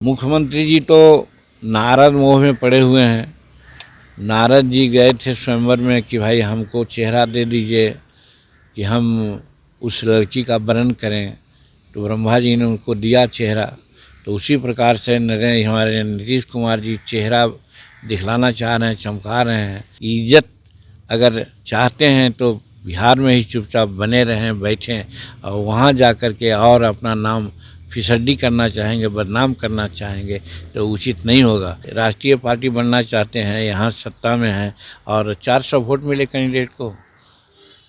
मुख्यमंत्री जी तो नारद मोह में पड़े हुए हैं। नारद जी गए थे स्वयंवर में कि भाई हमको चेहरा दे दीजिए कि हम उस लड़की का वरण करें, तो ब्रह्मा जी ने उनको दिया चेहरा। तो उसी प्रकार से हमारे नीतीश कुमार जी चेहरा दिखलाना चाह रहे हैं, चमका रहे हैं। इज्जत अगर चाहते हैं तो बिहार में ही चुपचाप बने रहें, बैठें, और वहाँ जा कर के और अपना नाम फिसड्डी करना चाहेंगे, बदनाम करना चाहेंगे तो उचित नहीं होगा। राष्ट्रीय पार्टी बनना चाहते हैं, यहाँ सत्ता में हैं और 400 वोट मिले कैंडिडेट को,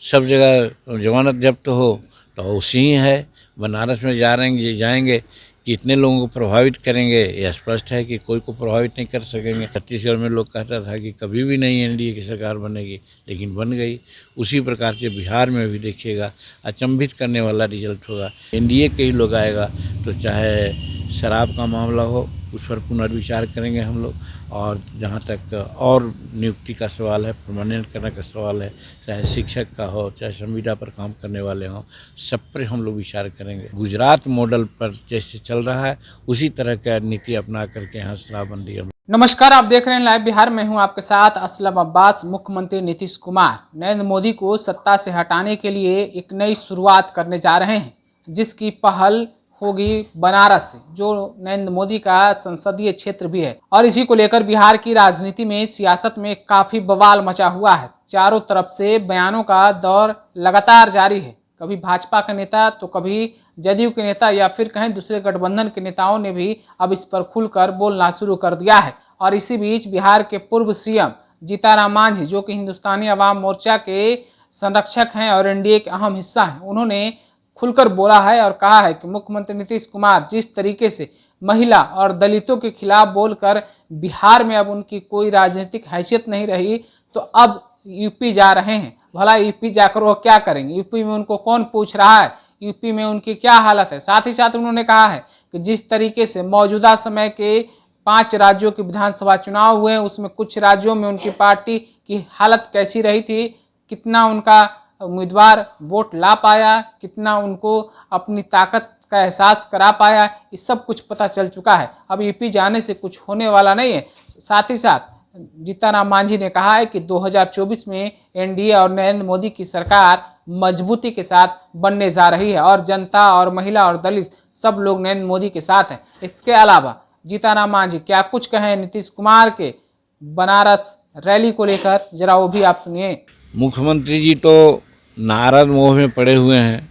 सब जगह जमानत जब्त हो तो उसी ही है। बनारस में जाएंगे कितने लोगों को प्रभावित करेंगे, यह स्पष्ट है कि कोई को प्रभावित नहीं कर सकेंगे। छत्तीसगढ़ में लोग कहता था कि कभी भी नहीं एनडीए की सरकार बनेगी, लेकिन बन गई। उसी प्रकार से बिहार में भी देखिएगा, अचंभित करने वाला रिजल्ट होगा। एनडीए के ही लोग आएगा, तो चाहे शराब का मामला हो उस पर पुनर्विचार करेंगे हम लोग, और जहाँ तक और नियुक्ति का सवाल है, परमानेंट करने का सवाल है, चाहे शिक्षक का हो, चाहे संविदा पर काम करने वाले हों, सब पर हम लोग विचार करेंगे। गुजरात मॉडल पर जैसे चल रहा है उसी तरह का नीति अपना करके यहाँ शराबबंदी हम। नमस्कार, आप देख रहे हैं लाइव बिहार में हूं आपके साथ असलम अब्बास। मुख्यमंत्री नीतीश कुमार नरेंद्र मोदी को सत्ता से हटाने के लिए एक नई शुरुआत करने जा रहे हैं, जिसकी पहल होगी बनारस से, जो नरेंद्र मोदी का संसदीय क्षेत्र भी है। और इसी को लेकर बिहार की राजनीति में, सियासत में काफी बवाल मचा हुआ है। चारों तरफ से बयानों का दौर लगातार जारी है। कभी भाजपा के नेता तो कभी जदयू के नेता या फिर कहीं दूसरे गठबंधन के नेताओं ने भी अब इस पर खुलकर बोलना शुरू कर दिया है। और इसी बीच बिहार के पूर्व सीएम जीतनराम मांझी, जो कि हिंदुस्तानी अवाम मोर्चा के संरक्षक हैं और एनडीए के अहम हिस्सा हैं, उन्होंने खुलकर बोला है और कहा है कि मुख्यमंत्री नीतीश कुमार जिस तरीके से महिला और दलितों के खिलाफ बोलकर बिहार में अब उनकी कोई राजनीतिक हैसियत नहीं रही, तो अब यूपी जा रहे हैं। भला यूपी जाकर वो क्या करेंगे? यूपी में उनको कौन पूछ रहा है? यूपी में उनकी क्या हालत है? साथ ही साथ उन्होंने कहा है कि जिस तरीके से मौजूदा समय के 5 राज्यों के विधानसभा चुनाव हुए, उसमें कुछ राज्यों में उनकी पार्टी की हालत कैसी रही थी, कितना उनका उम्मीदवार वोट ला पाया, कितना उनको अपनी ताकत का एहसास करा पाया, ये सब कुछ पता चल चुका है। अब यूपी जाने से कुछ होने वाला नहीं है। साथ ही साथ जीतनराम मांझी ने कहा है कि 2024 में एनडीए और नरेंद्र मोदी की सरकार मजबूती के साथ बनने जा रही है और जनता और महिला और दलित सब लोग नरेंद्र मोदी के साथ हैं। इसके अलावा जीतनराम मांझी क्या कुछ कहें नीतीश कुमार के बनारस रैली को लेकर, जरा वो भी आप सुनिए। मुख्यमंत्री जी तो नारद मोह में पड़े हुए हैं।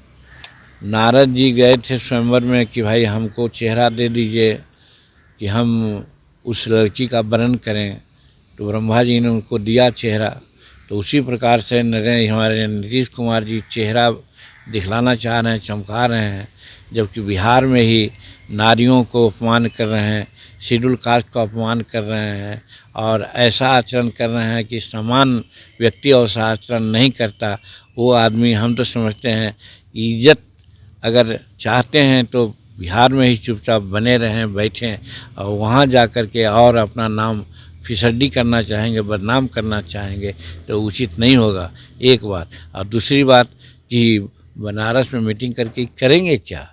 नारद जी गए थे स्वयंवर में कि भाई हमको चेहरा दे दीजिए कि हम उस लड़की का वरण करें, तो ब्रह्मा जी ने उनको दिया चेहरा। तो उसी प्रकार से हमारे नीतीश कुमार जी चेहरा दिखलाना चाह रहे हैं, चमका रहे हैं। जबकि बिहार में ही नारियों को अपमान कर रहे हैं, शेड्यूल कास्ट को अपमान कर रहे हैं और ऐसा आचरण कर रहे हैं कि समान व्यक्ति और आचरण नहीं करता वो आदमी। हम तो समझते हैं इज्जत अगर चाहते हैं तो बिहार में ही चुपचाप बने रहें, बैठें, और वहाँ जा कर के और अपना नाम फिसड्डी करना चाहेंगे, बदनाम करना चाहेंगे तो उचित नहीं होगा, एक बात। और दूसरी बात कि बनारस में मीटिंग करके करेंगे क्या?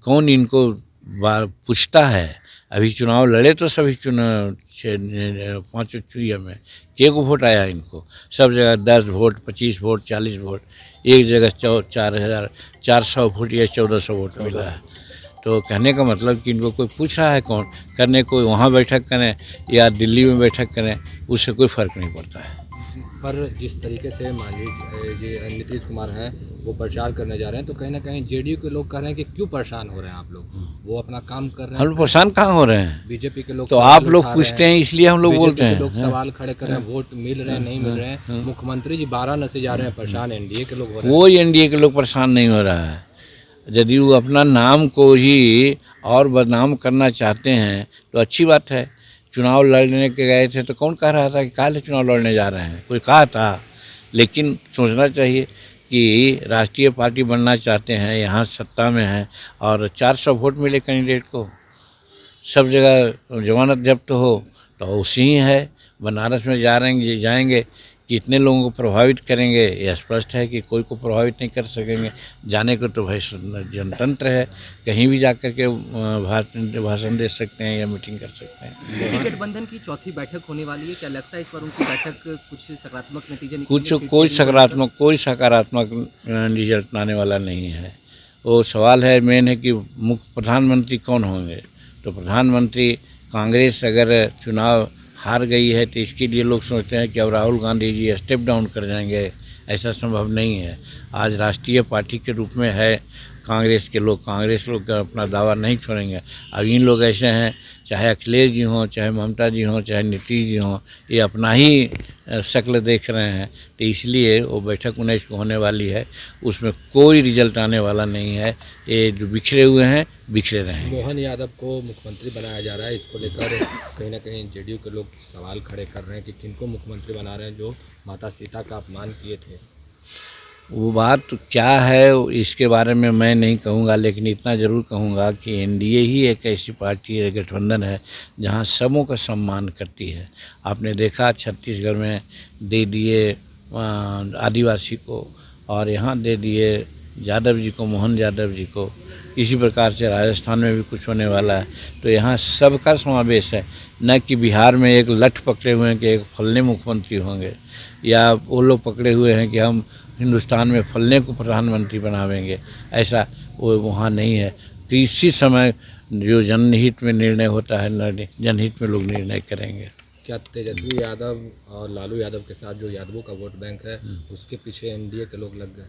कौन इनको पूछता है? अभी चुनाव लड़े तो सभी चुनाव 5 में के को वोट आया इनको? सब जगह 10 वोट, 25 वोट, 40 वोट, एक जगह 400 वोट या 1400 वोट मिला है। तो कहने का मतलब कि इनको कोई पूछ रहा है कौन? करने कोई वहाँ बैठक करें या दिल्ली में बैठक करें, उससे कोई फ़र्क नहीं पड़ता है। पर जिस तरीके से मांझी जी नीतीश कुमार हैं वो प्रचार करने जा रहे हैं, तो कहीं ना कहीं जेडीयू के लोग कह रहे हैं कि क्यों परेशान हो रहे हैं आप लोग? वो अपना काम कर रहे हैं। हम लोग परेशान कहाँ हो रहे हैं? बीजेपी के लोग तो आप लोग पूछते हैं इसलिए हम लोग बोलते हैं। लोग सवाल खड़े कर रहे हैं, वोट मिल रहे हैं, नहीं मिल रहे हैं। मुख्यमंत्री जी वाराणसी जा रहे हैं, परेशान एनडीए के लोग हो रहे हैं। कोई एनडीए के लोग परेशान नहीं हो रहा है। यदि वो अपना नाम को ही और बदनाम करना चाहते हैं तो अच्छी बात है। चुनाव लड़ने के गए थे तो कौन कह रहा था कि काहे चुनाव लड़ने जा रहे हैं? कोई कहा था? लेकिन सोचना चाहिए कि राष्ट्रीय पार्टी बनना चाहते हैं, यहाँ सत्ता में हैं और 400 वोट मिले कैंडिडेट को, सब जगह जमानत जब्त हो तो उसी ही है। बनारस में जाएंगे कितने लोगों को प्रभावित करेंगे यह स्पष्ट है कि कोई को प्रभावित नहीं कर सकेंगे। जाने को तो भाई जनतंत्र है, कहीं भी जाकर के भाषण दे सकते हैं या मीटिंग कर सकते हैं। इंडी गठबंधन की चौथी बैठक होने वाली है, क्या लगता है इस बार उनकी बैठक कुछ सकारात्मक नतीजे कोई सकारात्मक रिजल्ट आने वाला नहीं है। वो सवाल है मेन है कि मुख्य प्रधानमंत्री कौन होंगे। तो प्रधानमंत्री कांग्रेस अगर चुनाव हार गई है तो इसके लिए लोग सोचते हैं कि अब राहुल गांधी जी स्टेप डाउन कर जाएंगे। ऐसा संभव नहीं है। आज राष्ट्रीय पार्टी के रूप में है कांग्रेस लोग अपना दावा नहीं छोड़ेंगे। अब इन लोग ऐसे हैं, चाहे अखिलेश जी हों, चाहे ममता जी हों, चाहे नीतीश जी हों, ये अपना ही शक्ल देख रहे हैं। तो इसलिए वो बैठक 19 को होने वाली है, उसमें कोई रिजल्ट आने वाला नहीं है। ये जो बिखरे हुए हैं बिखरे रहेंगे। मोहन यादव को मुख्यमंत्री बनाया जा रहा है, इसको लेकर कहीं ना कहीं जेडीयू के लोग सवाल खड़े कर रहे हैं कि किनको मुख्यमंत्री बना रहे हैं जो माता सीता का अपमान किए थे। वो बात तो क्या है इसके बारे में मैं नहीं कहूँगा, लेकिन इतना ज़रूर कहूँगा कि एनडीए ही एक ऐसी पार्टी है, गठबंधन है, जहाँ सबों का सम्मान करती है। आपने देखा छत्तीसगढ़ में दे दिए आदिवासी को, और यहाँ दे दिए यादव जी को, मोहन यादव जी को। इसी प्रकार से राजस्थान में भी कुछ होने वाला है। तो यहाँ सबका समावेश है, न कि बिहार में एक लठ पकड़े हुए हैं कि एक फलने मुख्यमंत्री होंगे, या वो लोग पकड़े हुए हैं कि हम हिंदुस्तान में फलने को प्रधानमंत्री बनावेंगे। ऐसा वो वहाँ नहीं है। तो इसी समय जो जनहित में निर्णय होता है, जनहित में लोग निर्णय करेंगे। क्या तेजस्वी यादव और लालू यादव के साथ जो यादवों का वोट बैंक है उसके पीछे एनडीए के लोग लग गए?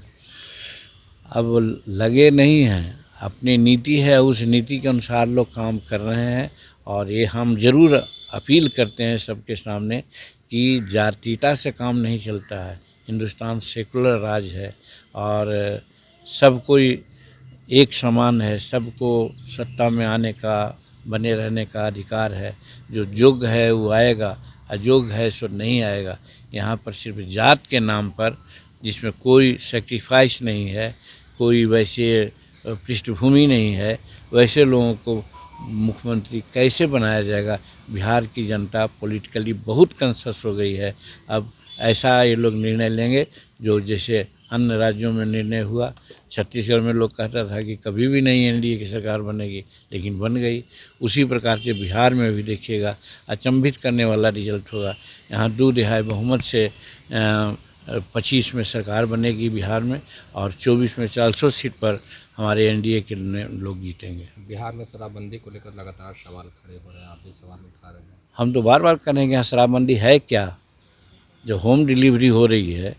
अब लगे नहीं हैं, अपनी नीति है, उस नीति के अनुसार लोग काम कर रहे हैं। और ये हम ज़रूर अपील करते हैं सबके सामने कि जातीयता से काम नहीं चलता है। हिंदुस्तान सेकुलर राज है और सब कोई एक समान है, सबको सत्ता में आने का, बने रहने का अधिकार है। जो योग्य है वो आएगा, अयोग्य है सो नहीं आएगा। यहाँ पर सिर्फ जात के नाम पर, जिसमें कोई सेक्रीफाइस नहीं है, कोई वैसे पृष्ठभूमि नहीं है, वैसे लोगों को मुख्यमंत्री कैसे बनाया जाएगा। बिहार की जनता पॉलिटिकली बहुत कॉन्शियस हो गई है। अब ऐसा ये लोग निर्णय लेंगे जो जैसे अन्य राज्यों में निर्णय हुआ। छत्तीसगढ़ में लोग कहता था कि कभी भी नहीं एनडीए की सरकार बनेगी, लेकिन बन गई। उसी प्रकार से बिहार में भी देखिएगा, अचंभित करने वाला रिजल्ट होगा। यहाँ 2 तिहाई बहुमत से 25 में सरकार बनेगी बिहार में, और 24 में 400 सीट पर हमारे एनडीए के लोग जीतेंगे। बिहार में शराबबंदी को लेकर लगातार सवाल खड़े हो रहे हैं, आप भी सवाल उठा रहे हैं। हम तो बार बार करेंगे यहाँ शराबबंदी है क्या। जो होम डिलीवरी हो रही है,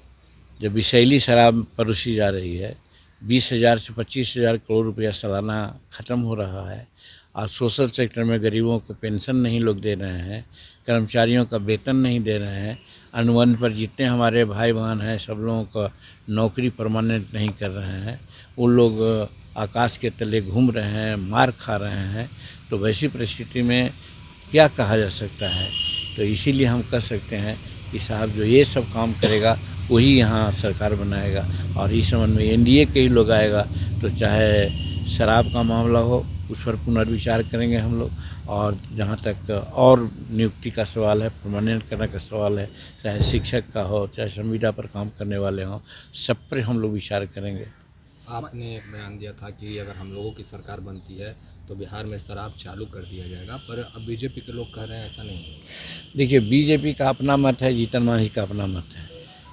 जब विषैली शराब परोसी जा रही है, 20,000 से 25,000 करोड़ रुपया सालाना ख़त्म हो रहा है। और सोशल सेक्टर में गरीबों को पेंशन नहीं लोग दे रहे हैं, कर्मचारियों का वेतन नहीं दे रहे हैं। अनुबंध पर जितने हमारे भाई बहन हैं सब लोगों का नौकरी परमानेंट नहीं कर रहे हैं। उन लोग आकाश के तले घूम रहे हैं, मार खा रहे हैं। तो वैसी परिस्थिति में क्या कहा जा सकता है। तो इसीलिए हम कह सकते हैं कि साहब जो ये सब काम करेगा वही यहाँ सरकार बनाएगा, और इस संबंध में एनडीए के ही लोग आएगा। तो चाहे शराब का मामला हो, उस पर पुनर्विचार करेंगे हम लोग। और जहाँ तक और नियुक्ति का सवाल है, परमानेंट करने का सवाल है, चाहे शिक्षक का हो, चाहे संविदा पर काम करने वाले हों, सब पर हम लोग विचार करेंगे। आपने एक बयान दिया था कि अगर हम लोगों की सरकार बनती है तो बिहार में शराब चालू कर दिया जाएगा, पर अब बीजेपी के लोग कह रहे हैं ऐसा नहीं है। देखिए, बीजेपी का अपना मत है, जीतन मांझी का अपना मत है,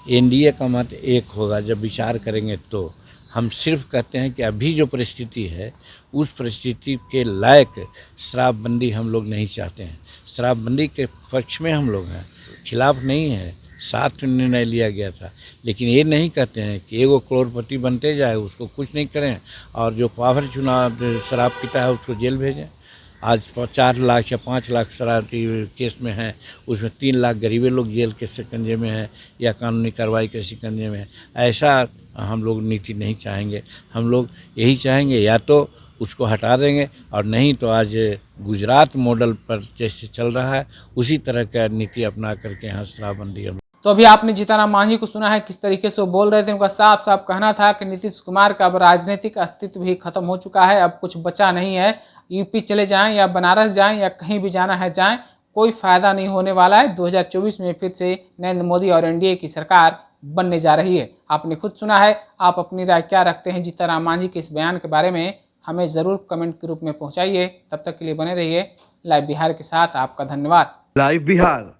एनडीए का मत एक होगा। जब विचार करेंगे तो हम सिर्फ कहते हैं कि अभी जो परिस्थिति है उस परिस्थिति के लायक शराबबंदी हम लोग नहीं चाहते हैं। शराबबंदी के पक्ष में हम लोग हैं, खिलाफ नहीं है। साथ निर्णय लिया गया था, लेकिन ये नहीं कहते हैं कि एगो करोड़पति बनते जाए, उसको कुछ नहीं करें, और जो पावर चुनाव शराब पीता है उसको जेल भेजें। आज 4 लाख या 5 लाख शराब केस में हैं, उसमें 3 लाख गरीबे लोग जेल के शिकंजे में हैं या कानूनी कार्रवाई के शिकंजे में हैं। ऐसा हम लोग नीति नहीं चाहेंगे। हम लोग यही चाहेंगे या तो उसको हटा देंगे, और नहीं तो आज गुजरात मॉडल पर जैसे चल रहा है उसी तरह का नीति अपना करके यहाँ शराबबंदी। तो अभी आपने जीतनराम मांझी को सुना है किस तरीके से वो बोल रहे थे। उनका साफ साफ कहना था कि नीतीश कुमार का अब राजनीतिक अस्तित्व भी खत्म हो चुका है, अब कुछ बचा नहीं है। यूपी चले जाएं या बनारस जाएं या कहीं भी जाना है जाएं, कोई फायदा नहीं होने वाला है। 2024 में फिर से नरेंद्र मोदी और एनडीए की सरकार बनने जा रही है। आपने खुद सुना है। आप अपनी राय क्या रखते हैं जीतनराम मांझी के इस बयान के बारे में हमें ज़रूर कमेंट के रूप में पहुंचाइए। तब तक के लिए बने रहिए लाइव बिहार के साथ। आपका धन्यवाद। लाइव बिहार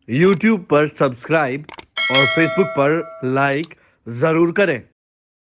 यूट्यूब पर सब्सक्राइब और फेसबुक पर लाइक जरूर करें।